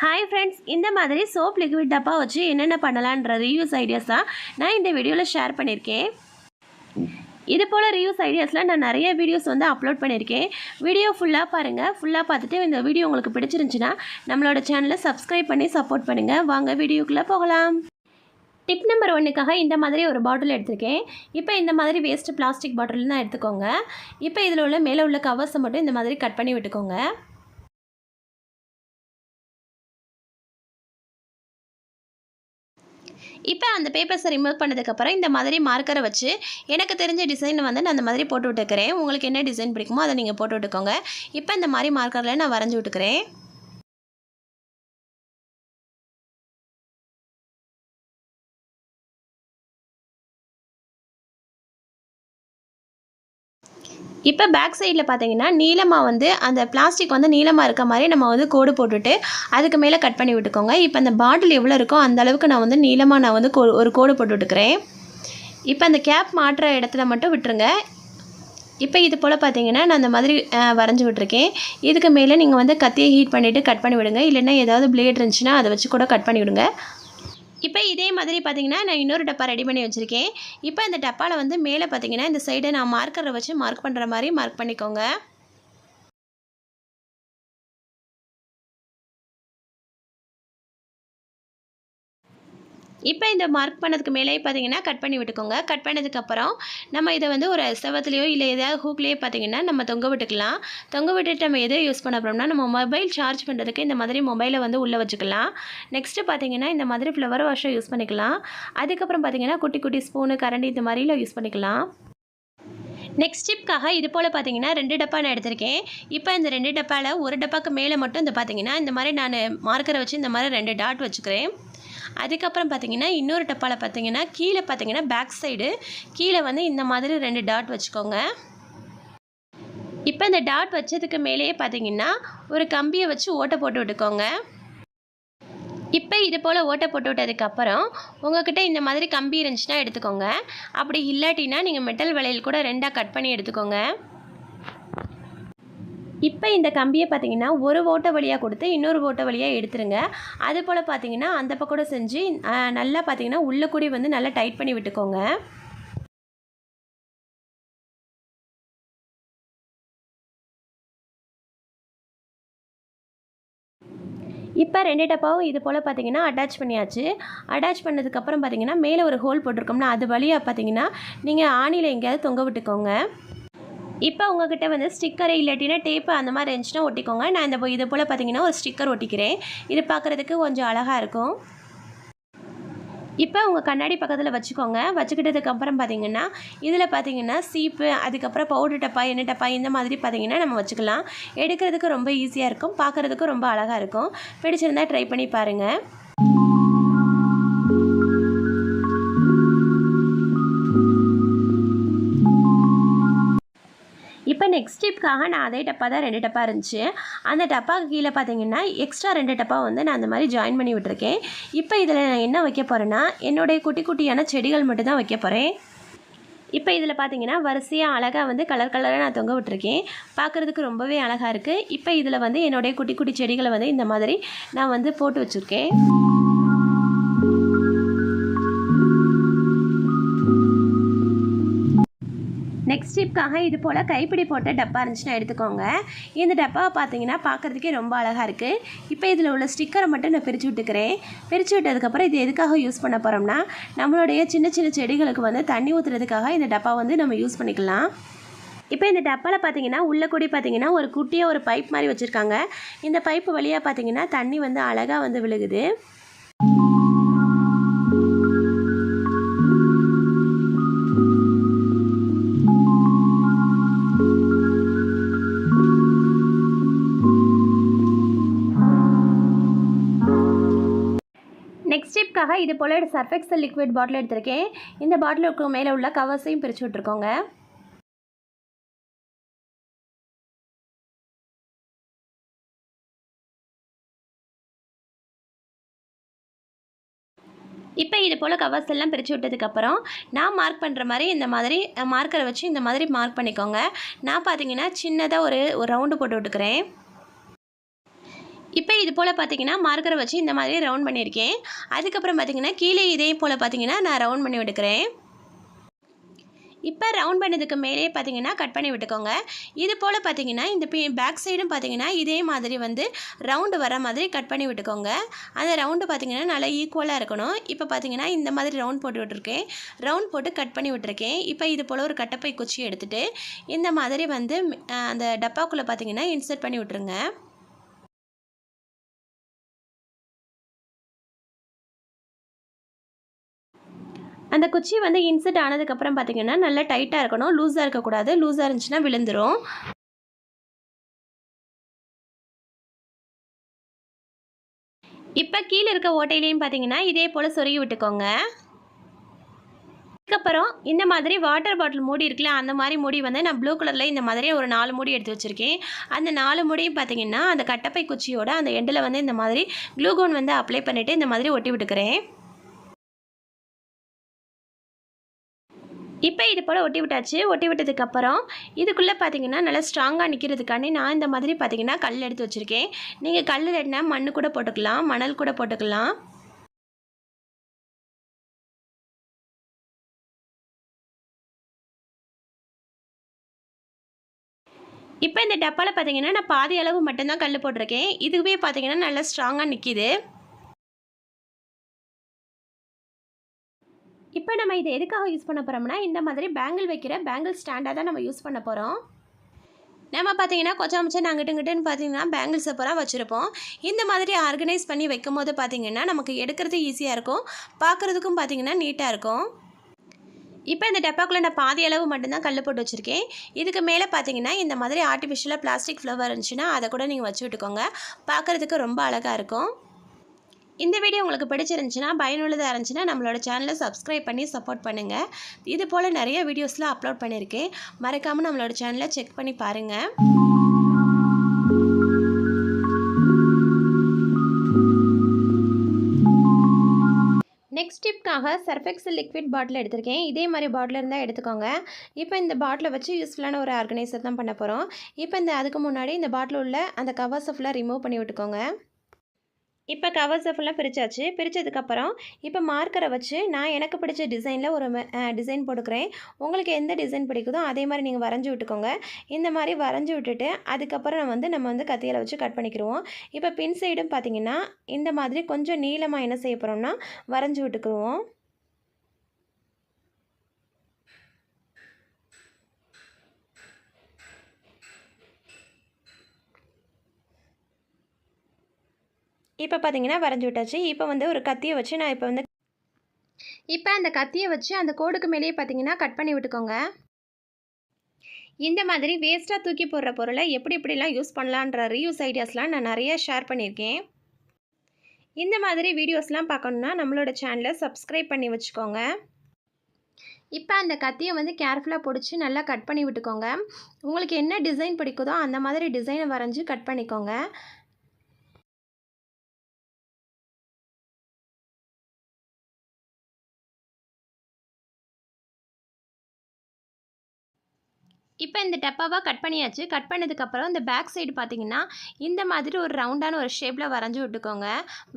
Hi friends, இந்த மாதிரி soap liquid டப்பா வச்சு என்னென்ன பண்ணலான்ற ரிவ்யூஸ் ஐடியாஸ் தான் நான் இந்த வீடியோவில் ஷேர் பண்ணியிருக்கேன். இது போல் ரிவ்யூஸ் ஐடியாஸில் நான் நிறைய வீடியோஸ் வந்து அப்லோட் பண்ணியிருக்கேன். வீடியோ ஃபுல்லாக பாருங்கள். ஃபுல்லாக பார்த்துட்டு இந்த வீடியோ உங்களுக்கு பிடிச்சிருந்துச்சுன்னா நம்மளோட சேனலை சப்ஸ்கிரைப் பண்ணி சப்போர்ட் பண்ணுங்கள். வாங்க வீடியோக்குள்ளே போகலாம். டிப் நம்பர் 1க்காக இந்த மாதிரி ஒரு பாட்டில் எடுத்திருக்கேன். இப்போ இந்த மாதிரி வேஸ்ட் பிளாஸ்டிக் பாட்டில் தான் எடுத்துக்கோங்க. இப்போ இதில் உள்ள மேலே உள்ள கவர்ஸை மட்டும் இந்த மாதிரி கட் பண்ணி விட்டுக்கோங்க. இப்போ அந்த பேப்பர்ஸை ரிமூவ் பண்ணதுக்கப்புறம் இந்த மாதிரி மார்க்கரை வச்சு எனக்கு தெரிஞ்ச டிசைன் வந்து நான் அந்த மாதிரி போட்டு விட்டுக்கிறேன். உங்களுக்கு என்ன டிசைன் பிடிக்குமோ அதை நீங்கள் போட்டு விட்டுக்கோங்க. இப்போ இந்த மாதிரி மார்க்கரில் நான் வரைஞ்சி விட்டுக்கிறேன். இப்போ பேக் சைடில் பார்த்தீங்கன்னா நீளமாக வந்து அந்த பிளாஸ்டிக் வந்து நீளமாக இருக்க மாதிரி நம்ம வந்து கோடு போட்டுட்டு அதுக்கு மேலே கட் பண்ணி விட்டுக்கோங்க. இப்போ அந்த பாட்டில் எவ்வளோ இருக்கோ அந்த அளவுக்கு நான் வந்து நீளமாக நான் வந்து ஒரு கோடு போட்டு விட்டுக்கிறேன். இப்போ அந்த கேப் மாட்டுற இடத்துல மட்டும் விட்டுருங்க. இப்போ இது போல் பார்த்தீங்கன்னா நான் அந்த மாதிரி வரைஞ்சி விட்டுருக்கேன். இதுக்கு மேலே நீங்கள் வந்து கத்தியை ஹீட் பண்ணிவிட்டு கட் பண்ணி விடுங்க. இல்லைன்னா ஏதாவது பிளேட் இருந்துச்சுன்னா அதை வச்சு கூட கட் பண்ணி விடுங்க. இப்போ இதே மாதிரி பார்த்தீங்கன்னா நான் இன்னொரு டப்பா ரெடி பண்ணி வச்சுருக்கேன். இப்போ இந்த டப்பாவில் வந்து மேலே பார்த்தீங்கன்னா இந்த சைடை நான் மார்க்கரை வச்சு மார்க் பண்ணுற மாதிரி மார்க் பண்ணிக்கோங்க. இப்போ இந்த மார்க் பண்ணதுக்கு மேலே பார்த்தீங்கன்னா கட் பண்ணி விட்டுக்கோங்க. கட் பண்ணதுக்கப்புறம் நம்ம இதை வந்து ஒரு செவத்துலையோ இல்லை எதாவது ஹூக்லேயோ பார்த்தீங்கன்னா நம்ம தொங்க விட்டுக்கலாம். தொங்க விட்டுட்டு நம்ம எதை யூஸ் பண்ண போகிறோம்னா நம்ம மொபைல் சார்ஜ் பண்ணுறதுக்கு இந்த மாதிரி மொபைலை வந்து உள்ளே வச்சுக்கலாம். நெக்ஸ்ட்டு பார்த்தீங்கன்னா இந்த மாதிரி ஃப்ளவர் வாஷை யூஸ் பண்ணிக்கலாம். அதுக்கப்புறம் பார்த்தீங்கன்னா குட்டி குட்டி ஸ்பூனு கரண்டி இந்த மாதிரிலாம் யூஸ் பண்ணிக்கலாம். நெக்ஸ்ட் டிப்காக இது போல் பார்த்தீங்கன்னா 2 டப்பா நான் எடுத்திருக்கேன். இப்போ இந்த 2 டப்பாவில் ஒரு டப்பாக்கு மேலே மட்டும் இந்த பார்த்தீங்கன்னா இந்த மாதிரி நான் மார்க்கரை வச்சு இந்த மாதிரி 2 டாட் வச்சுக்கிறேன். அதுக்கப்புறம் பார்த்தீங்கன்னா இன்னொரு டப்பாவில் பார்த்தீங்கன்னா கீழே பார்த்தீங்கன்னா பேக் சைடு கீழே வந்து இந்த மாதிரி 2 டாட் வச்சுக்கோங்க. இப்போ இந்த டாட் வச்சதுக்கு மேலேயே பார்த்தீங்கன்னா ஒரு கம்பியை வச்சு ஓட்டை போட்டு விட்டுக்கோங்க. இப்போ இது போல் ஓட்டை போட்டு விட்டதுக்கப்புறம் உங்கள்கிட்ட இந்த மாதிரி கம்பி இருந்துச்சுன்னா எடுத்துக்கோங்க. அப்படி இல்லாட்டினா நீங்கள் மெட்டல் வளையல் கூட 2ஆக கட் பண்ணி எடுத்துக்கோங்க. இப்போ இந்த கம்பியை பார்த்தீங்கன்னா ஒரு ஓட்டை வழியாக கொடுத்து இன்னொரு ஓட்டை வழியாக எடுத்துருங்க. அது போல் பார்த்தீங்கன்னா அந்த பக்கம் செஞ்சு நல்லா பார்த்தீங்கன்னா உள்ளே கூடி வந்து நல்லா டைட் பண்ணி விட்டுக்கோங்க. இப்போ 2 டப்பாவும் இது போல் பார்த்தீங்கன்னா அட்டாச் பண்ணியாச்சு. அட்டாச் பண்ணதுக்கப்புறம் பார்த்தீங்கன்னா மேலே ஒரு ஹோல் போட்டிருக்கோம்னா அது வழியாக பார்த்தீங்கன்னா நீங்கள் ஆணியில் எங்கேயாவது தொங்க விட்டுக்கோங்க. இப்போ உங்கள்கிட்ட வந்து ஸ்டிக்கர் இல்லாட்டினா டேப்பு அந்த மாதிரி இருந்துச்சுன்னா ஒட்டிக்கோங்க. நான் இது போல் பார்த்தீங்கன்னா ஒரு ஸ்டிக்கர் ஒட்டிக்கிறேன். இது பார்க்குறதுக்கு கொஞ்சம் அழகாக இருக்கும். இப்போ உங்கள் கண்ணாடி பக்கத்தில் வச்சுக்கோங்க. வச்சுக்கிட்டதுக்கப்புறம் பார்த்தீங்கன்னா இதில் பார்த்தீங்கன்னா சீப்பு, அதுக்கப்புறம் பவுடர் டப்பா, எண்ணெய் டப்பா இந்த மாதிரி பார்த்தீங்கன்னா நம்ம வச்சுக்கலாம். எடுக்கிறதுக்கு ரொம்ப ஈஸியாக இருக்கும், பார்க்குறதுக்கும் ரொம்ப அழகாக இருக்கும். பிடிச்சிருந்தால் ட்ரை பண்ணி பாருங்கள். இப்போ நெக்ஸ்ட் டிப்காக நான் அதே டப்பா தான் 2 டப்பா இருந்துச்சு. அந்த டப்பாவுக்கு கீழே பார்த்தீங்கன்னா எக்ஸ்ட்ரா 2 டப்பா வந்து நான் அந்த மாதிரி ஜாயின் பண்ணி விட்டுருக்கேன். இப்போ இதில் நான் என்ன வைக்க போகிறேன்னா என்னுடைய குட்டி குட்டியான செடிகள் மட்டும் தான் வைக்க போகிறேன். இப்போ இதில் பார்த்தீங்கன்னா வரிசையாக அழகாக வந்து கலர் கலராக நான் தொங்க விட்டுருக்கேன். பார்க்குறதுக்கு ரொம்பவே அழகாக இருக்குது. இப்போ இதில் வந்து என்னுடைய குட்டி குட்டி செடிகளை வந்து இந்த மாதிரி நான் வந்து போட்டு வச்சுருக்கேன். நெக்ஸ்ட் டிப்காக இது போல் கைப்பிடி போட்ட டப்பா இருந்துச்சுன்னா எடுத்துக்கோங்க. இந்த டப்பாவை பார்த்தீங்கன்னா பார்க்குறதுக்கே ரொம்ப அழகாக இருக்குது. இப்போ இதில் உள்ள ஸ்டிக்கரை மட்டும் நான் பிரித்து விட்டுக்கிறேன். பிரித்து விட்டதுக்கப்புறம் இது எதுக்காக யூஸ் பண்ண போகிறோம்னா நம்மளுடைய சின்ன சின்ன செடிகளுக்கு வந்து தண்ணி ஊற்றுறதுக்காக இந்த டப்பா வந்து நம்ம யூஸ் பண்ணிக்கலாம். இப்போ இந்த டப்பாவில் பார்த்தீங்கன்னா உள்ளே கூடி பார்த்தீங்கன்னா ஒரு குட்டியாக ஒரு பைப் மாதிரி வச்சுருக்காங்க. இந்த பைப்பு வழியாக பார்த்தீங்கன்னா தண்ணி வந்து அழகாக வந்து விழுகுது. நெக்ஸ்ட் டிப்காக இது போல் சர்ஃப் எக்ஸல் லிக்விட் பாட்டில் எடுத்திருக்கேன். இந்த பாட்டிலுக்கு மேலே உள்ள கவர்ஸையும் பிரித்து விட்டுருக்கோங்க. இப்போ இது போல் கவர்ஸ் எல்லாம் பிரித்து விட்டதுக்கப்புறம் நான் மார்க் பண்ணுற மாதிரி இந்த மாதிரி மார்க்கரை வச்சு இந்த மாதிரி மார்க் பண்ணிக்கோங்க. நான் பார்த்தீங்கன்னா சின்னதாக ஒரு ரவுண்டு போட்டு விட்டுக்கிறேன். இப்போ இது போல் பார்த்தீங்கன்னா மார்க்கரை வச்சு இந்த மாதிரி ரவுண்ட் பண்ணியிருக்கேன். அதுக்கப்புறம் பார்த்தீங்கன்னா கீழே இதே போல் பார்த்தீங்கன்னா நான் ரவுண்ட் பண்ணி விட்டுக்கிறேன். இப்போ ரவுண்ட் பண்ணதுக்கு மேலே பார்த்தீங்கன்னா கட் பண்ணி விட்டுக்கோங்க. இது போல் பார்த்தீங்கன்னா இந்த பேக் சைடும் பார்த்தீங்கன்னா இதே மாதிரி வந்து ரவுண்டு வர மாதிரி கட் பண்ணி விட்டுக்கோங்க. அந்த ரவுண்டு பார்த்தீங்கன்னா நல்லா ஈக்குவலாக இருக்கணும். இப்போ பார்த்தீங்கன்னா இந்த மாதிரி ரவுண்ட் போட்டு விட்டுருக்கேன். ரவுண்ட் போட்டு கட் பண்ணி விட்டுருக்கேன். இப்போ இது போல் ஒரு கட்டப்பை குச்சி எடுத்துகிட்டு இந்த மாதிரி வந்து அந்த டப்பாக்குள்ளே பார்த்தீங்கன்னா இன்சர்ட் பண்ணி விட்டுருங்க. அந்த குச்சி வந்து இன்சர்ட் ஆனதுக்கப்புறம் பார்த்தீங்கன்னா நல்லா டைட்டாக இருக்கணும். லூஸாக இருக்கக்கூடாது. லூஸாக இருந்துச்சுன்னா விழுந்துடும். இப்போ கீழே இருக்க ஓட்டையிலையும் பார்த்தீங்கன்னா இதே போல் சொருகி விட்டுக்கோங்க. அதுக்கப்புறம் இந்த மாதிரி வாட்டர் பாட்டில் மூடி இருக்குல்ல, அந்த மாதிரி மூடி வந்து நான் ப்ளூ கலரில் இந்த மாதிரி ஒரு 4 மூடி எடுத்து வச்சுருக்கேன். அந்த 4 மூடியும் பார்த்தீங்கன்னா அந்த கட்டப்பை குச்சியோட அந்த எண்டில் வந்து இந்த மாதிரி க்ளூகோன் வந்து அப்ளை பண்ணிவிட்டு இந்த மாதிரி ஒட்டி விட்டுக்கிறேன். இப்போ இது போல் ஒட்டி விட்டாச்சு. ஒட்டி விட்டதுக்கப்புறம் இதுக்குள்ளே பார்த்தீங்கன்னா நல்லா ஸ்ட்ராங்காக நிற்கிறதுக்காண்டி நான் இந்த மாதிரி பார்த்தீங்கன்னா கல் எடுத்து வச்சுருக்கேன். நீங்கள் கல் இல்லைன்னா மண் கூட போட்டுக்கலாம், மணல் கூட போட்டுக்கலாம். இப்போ இந்த டப்பாவில் பார்த்தீங்கன்னா நான் பாதி அளவு மட்டும்தான் கல் போட்டிருக்கேன். இதுவே பார்த்தீங்கன்னா நல்லா ஸ்ட்ராங்காக நிற்கிது. இப்போ நம்ம இதை எதுக்காக யூஸ் பண்ண போகிறோம்னா இந்த மாதிரி பேங்கிள் வைக்கிற பேங்கிள் ஸ்டாண்டாக தான் நம்ம யூஸ் பண்ண போகிறோம். நம்ம பார்த்தீங்கன்னா கொச்சாமச்சன் அங்கிட்டுங்கிட்டுன்னு பார்த்தீங்கன்னா பேங்கிள்ஸை பூரா வச்சுருப்போம். இந்த மாதிரி ஆர்கனைஸ் பண்ணி வைக்கும் போது பார்த்தீங்கன்னா நமக்கு எடுக்கிறது ஈஸியாக இருக்கும், பார்க்குறதுக்கும் பார்த்தீங்கன்னா நீட்டாக இருக்கும். இப்போ இந்த டப்பாக்குள்ளே நான் பாதி அளவு மட்டும்தான் கல் போட்டு வச்சுருக்கேன். இதுக்கு மேலே பார்த்தீங்கன்னா இந்த மாதிரி ஆர்டிஃபிஷியலாக பிளாஸ்டிக் ஃப்ளவர் இருந்துச்சுன்னா அதை கூட நீங்கள் வச்சு விட்டுக்கோங்க. பார்க்குறதுக்கு ரொம்ப அழகாக இருக்கும். இந்த வீடியோ உங்களுக்கு பிடிச்சிருந்துச்சுன்னா, பயனுள்ளதாக இருந்துச்சுன்னா நம்மளோட சேனலை சப்ஸ்கிரைப் பண்ணி சப்போர்ட் பண்ணுங்கள். இது போல் நிறைய வீடியோஸ்லாம் அப்லோட் பண்ணியிருக்கேன். மறக்காமல் நம்மளோட சேனலை செக் பண்ணி பாருங்கள். நெக்ஸ்ட் டிப்காக சர்ஃபெக்சல் லிக்விட் பாட்டில் எடுத்திருக்கேன். இதே மாதிரி பாட்டில் இருந்தால் எடுத்துக்கோங்க. இப்போ இந்த பாட்டிலை வச்சு யூஸ்ஃபுல்லான ஒரு ஆர்கனைசர் தான் பண்ண போகிறோம். இப்போ அதுக்கு முன்னாடி இந்த பாட்டில் உள்ள அந்த கவர்ஸை ஃபுல்லாக ரிமூவ் பண்ணி விட்டுக்கோங்க. இப்போ கவர்ஸை ஃபுல்லாக பிரித்தாச்சு. பிரித்ததுக்கப்புறம் இப்போ மார்க்கரை வச்சு நான் எனக்கு பிடிச்ச டிசைனில் ஒரு டிசைன் போட்டுக்கிறேன். உங்களுக்கு எந்த டிசைன் பிடிக்குதோ அதே மாதிரி நீங்கள் வரைஞ்சி விட்டுக்கோங்க. இந்த மாதிரி வரைஞ்சி விட்டுட்டு அதுக்கப்புறம் நம்ம வந்து கத்தியில் வச்சு கட் பண்ணிக்கிடுவோம். இப்போ பின் சைடும் பார்த்திங்கன்னா இந்த மாதிரி கொஞ்சம் நீளமாக என்ன செய்ய போகிறோம்னா வரைஞ்சி விட்டுக்குருவோம். இப்போ பார்த்தீங்கன்னா வரைஞ்சி விட்டாச்சு. இப்போ வந்து ஒரு கத்தியை வச்சு நான் இப்போ அந்த கத்தியை வச்சு அந்த கோடுக்கு மேலேயே பார்த்தீங்கன்னா கட் பண்ணி விட்டுக்கோங்க. இந்த மாதிரி வேஸ்ட்டாக தூக்கி போடுற பொருளை எப்படிலாம் யூஸ் பண்ணலான்ற ரீயூஸ் ஐடியாஸ்லாம் நான் நிறைய ஷேர் பண்ணியிருக்கேன். இந்த மாதிரி வீடியோஸ்லாம் பார்க்கணுன்னா நம்மளோட சேனலை சப்ஸ்கிரைப் பண்ணி வச்சுக்கோங்க. இப்போ அந்த கத்தியை வந்து கேர்ஃபுல்லாக பிடிச்சி நல்லா கட் பண்ணி விட்டுக்கோங்க. உங்களுக்கு என்ன டிசைன் பிடிக்குதோ அந்த மாதிரி டிசைனை வரைஞ்சி கட் பண்ணிக்கோங்க. இப்போ இந்த டப்பாவாக கட் பண்ணியாச்சு. கட் பண்ணதுக்கப்புறம் இந்த பேக் சைடு பார்த்தீங்கன்னா இந்த மாதிரி ஒரு ரவுண்டான ஒரு ஷேப்பில் வரைஞ்சி விட்டுக்கோங்க.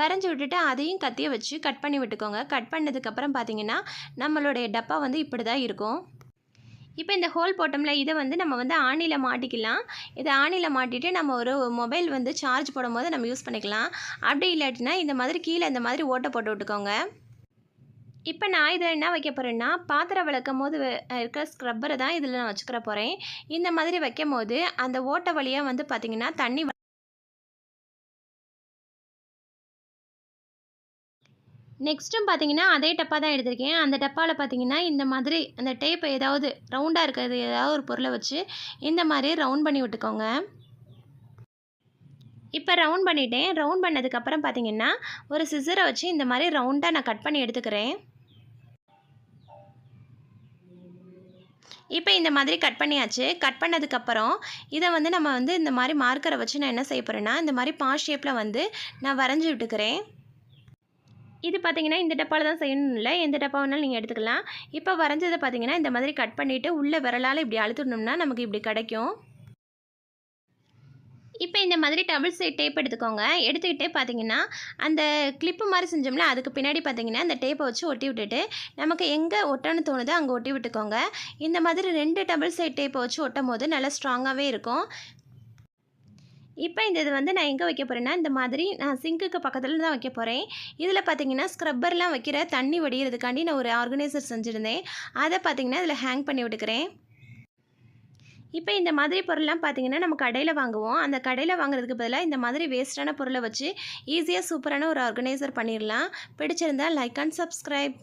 வரைஞ்சி விட்டுட்டு அதையும் கத்தியை வச்சு கட் பண்ணி விட்டுக்கோங்க. கட் பண்ணதுக்கப்புறம் பார்த்தீங்கன்னா நம்மளுடைய டப்பா வந்து இப்படி தான் இருக்கும். இப்போ இந்த ஹோல் போட்டோம்ல, இதை வந்து நம்ம வந்து ஆணியில் மாட்டிக்கலாம். இதை ஆணியில் மாட்டிட்டு நம்ம ஒரு மொபைல் வந்து சார்ஜ் போடும்போது நம்ம யூஸ் பண்ணிக்கலாம். அப்படி இல்லாட்டினா இந்த மாதிரி கீழே இந்த மாதிரி ஓட்டை போட்டு விட்டுக்கோங்க. இப்போ நான் இதில் என்ன வைக்க போகிறேன்னா, பாத்திரம் விளக்கும் போது இருக்கிற ஸ்க்ரப்பரை தான் இதில் நான் வச்சுக்கிற போகிறேன். இந்த மாதிரி வைக்கும் போது அந்த ஓட்டை வழியாக வந்து பார்த்திங்கன்னா தண்ணி நெக்ஸ்ட்டும் பார்த்தீங்கன்னா அதே டப்பா தான் எடுத்திருக்கேன். அந்த டப்பாவில் பார்த்தீங்கன்னா இந்த மாதிரி அந்த டேப் ஏதாவது ரவுண்டாக இருக்கிறது ஏதாவது ஒரு பொருளை வச்சு இந்த மாதிரி ரவுண்ட் பண்ணி விட்டுக்கோங்க. இப்போ ரவுண்ட் பண்ணிட்டேன். ரவுண்ட் பண்ணதுக்கப்புறம் பார்த்தீங்கன்னா ஒரு சிசரை வச்சு இந்த மாதிரி ரவுண்டாக நான் கட் பண்ணி எடுத்துக்கிறேன். இப்போ இந்த மாதிரி கட் பண்ணியாச்சு. கட் பண்ணதுக்கப்புறம் இதை வந்து நம்ம வந்து இந்த மாதிரி மார்க்கரை வச்சு நான் என்ன செய்ய போகிறேன்னா இந்த மாதிரி ஷேப்பில் வந்து நான் வரைஞ்சி விட்டுக்கிறேன். இது பார்த்தீங்கன்னா இந்த டப்பாவில் தான் செய்யணும் இல்லை, எந்த டப்பா வேணாலும் நீங்கள் எடுத்துக்கலாம். இப்போ வரைஞ்சதை பார்த்தீங்கன்னா இந்த மாதிரி கட் பண்ணிவிட்டு உள்ளே விரலால் இப்படி அழுத்திடணும்னா நமக்கு இப்படி கிடைக்கும். இப்போ இந்த மாதிரி டபுள் சைட் டேப் எடுத்துக்கோங்க. எடுத்துக்கிட்டு பார்த்தீங்கன்னா, அந்த கிளிப்பு மாரி செஞ்சோம்ல, அதுக்கு பின்னாடி பார்த்தீங்கன்னா, இந்த டேப்பை வச்சு ஒட்டி விட்டுட்டு, நமக்கு எங்கே ஒட்டணும்னு தோணுதோ அங்கே ஒட்டி விட்டுக்கோங்க. இந்த மாதிரி 2 டபுள் சைட் டேப்பை வச்சு ஒட்டும்போது நல்லா ஸ்ட்ராங்காகவே இருக்கும். இப்போ இந்த இது வந்து நான் எங்கே வைக்க போகிறேன்னா, இந்த மாதிரி நான் சிங்க்குக்கு பக்கத்தில் தான் வைக்க போகிறேன். இதில் பார்த்தீங்கன்னா, ஸ்க்ரப்பர்லாம் வைக்கிற தண்ணி வடிகிறதுக்காண்டி நான் ஒரு ஆர்கனைசர் செஞ்சுருந்தேன். அதை பார்த்தீங்கன்னா, இதில் ஹேங் பண்ணி விட்டுக்கிறேன். இப்போ இந்த மாதிரி பொருள்லாம் பார்த்தீங்கன்னா, நம்ம கடையில் வாங்குவோம். அந்த கடையில் வாங்குறதுக்கு பதிலா இந்த மாதிரி வேஸ்ட்டான பொருளை வச்சு ஈஸியாக சூப்பரான ஒரு ஆர்கனைசர் பண்ணிடலாம். பிடிச்சிருந்தா லைக் அண்ட் சப்ஸ்கிரைப்.